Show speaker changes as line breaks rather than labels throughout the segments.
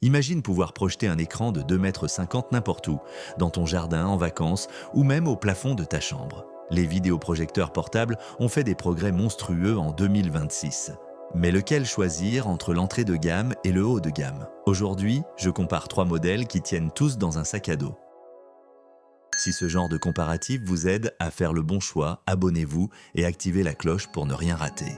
Imagine pouvoir projeter un écran de 2,50 m n'importe où, dans ton jardin, en vacances ou même au plafond de ta chambre. Les vidéoprojecteurs portables ont fait des progrès monstrueux en 2026. Mais lequel choisir entre l'entrée de gamme et le haut de gamme? Aujourd'hui, je compare 3 modèles qui tiennent tous dans un sac à dos. Si ce genre de comparatif vous aide à faire le bon choix, abonnez-vous et activez la cloche pour ne rien rater.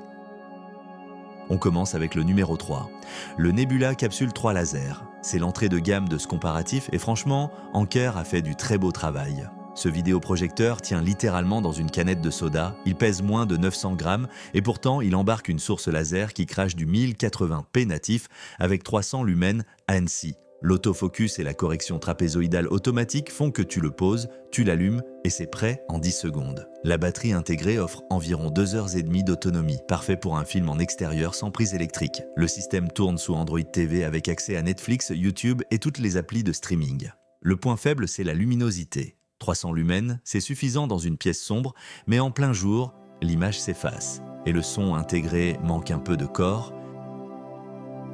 On commence avec le numéro 3, le Nebula Capsule 3 Laser. C'est l'entrée de gamme de ce comparatif et franchement, Anker a fait du très beau travail. Ce vidéoprojecteur tient littéralement dans une canette de soda, il pèse moins de 900 grammes et pourtant il embarque une source laser qui crache du 1080p natif avec 300 lumens ANC. L'autofocus et la correction trapézoïdale automatique font que tu le poses, tu l'allumes et c'est prêt en 10 secondes. La batterie intégrée offre environ 2h30 d'autonomie, parfait pour un film en extérieur sans prise électrique. Le système tourne sous Android TV avec accès à Netflix, YouTube et toutes les applis de streaming. Le point faible, c'est la luminosité. 300 lumens, c'est suffisant dans une pièce sombre, mais en plein jour, l'image s'efface. Et le son intégré manque un peu de corps.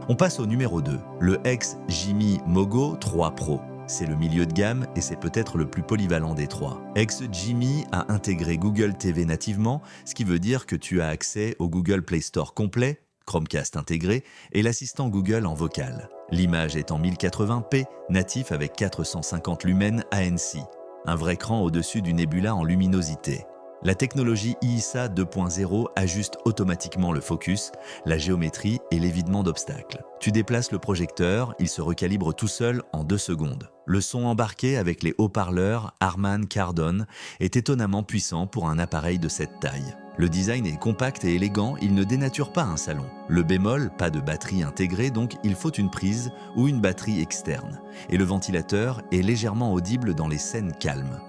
On passe au numéro 2, le XGIMI Mogo 3 Pro. C'est le milieu de gamme et c'est peut-être le plus polyvalent des trois. XGIMI a intégré Google TV nativement, ce qui veut dire que tu as accès au Google Play Store complet, Chromecast intégré et l'assistant Google en vocal. L'image est en 1080p, natif avec 450 lumens ANC. Un vrai cran au-dessus du Nebula en luminosité. La technologie IISA 2.0 ajuste automatiquement le focus, la géométrie et l'évitement d'obstacles. Tu déplaces le projecteur, il se recalibre tout seul en 2 secondes. Le son embarqué avec les haut-parleurs Harman Kardon est étonnamment puissant pour un appareil de cette taille. Le design est compact et élégant, il ne dénature pas un salon. Le bémol, pas de batterie intégrée, donc il faut une prise ou une batterie externe. Et le ventilateur est légèrement audible dans les scènes calmes.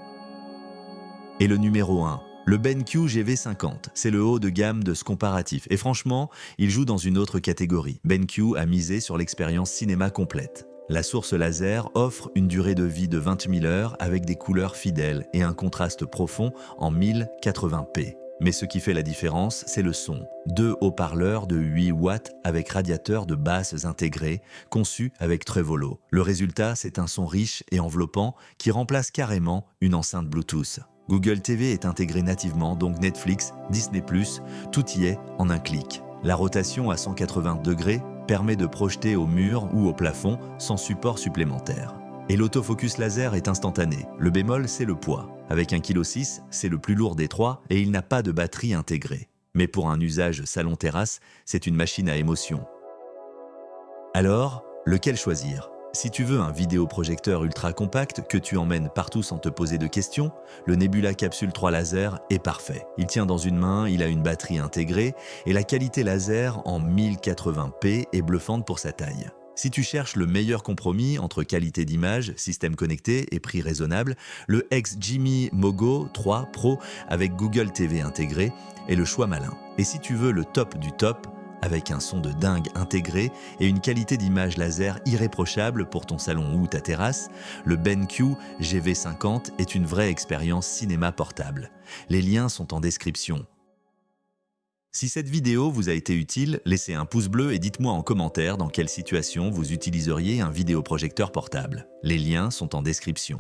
Et le numéro 1. Le BenQ GV50, c'est le haut de gamme de ce comparatif et franchement, il joue dans une autre catégorie. BenQ a misé sur l'expérience cinéma complète. La source laser offre une durée de vie de 20 000 heures avec des couleurs fidèles et un contraste profond en 1080p. Mais ce qui fait la différence, c'est le son. 2 haut-parleurs de 8 watts avec radiateur de basses intégrés, conçus avec Trevolo. Le résultat, c'est un son riche et enveloppant qui remplace carrément une enceinte Bluetooth. Google TV est intégré nativement, donc Netflix, Disney+, tout y est en un clic. La rotation à 180 degrés permet de projeter au mur ou au plafond sans support supplémentaire. Et l'autofocus laser est instantané. Le bémol, c'est le poids. Avec 1,6 kg, c'est le plus lourd des trois et il n'a pas de batterie intégrée. Mais pour un usage salon-terrasse, c'est une machine à émotion. Alors, lequel choisir ? Si tu veux un vidéoprojecteur ultra compact que tu emmènes partout sans te poser de questions, le Nebula Capsule 3 Laser est parfait. Il tient dans une main, il a une batterie intégrée et la qualité laser en 1080p est bluffante pour sa taille. Si tu cherches le meilleur compromis entre qualité d'image, système connecté et prix raisonnable, le XGIMI Mogo 3 Pro avec Google TV intégré est le choix malin. Et si tu veux le top du top, avec un son de dingue intégré et une qualité d'image laser irréprochable pour ton salon ou ta terrasse, le BenQ GV50 est une vraie expérience cinéma portable. Les liens sont en description. Si cette vidéo vous a été utile, laissez un pouce bleu et dites-moi en commentaire dans quelle situation vous utiliseriez un vidéoprojecteur portable. Les liens sont en description.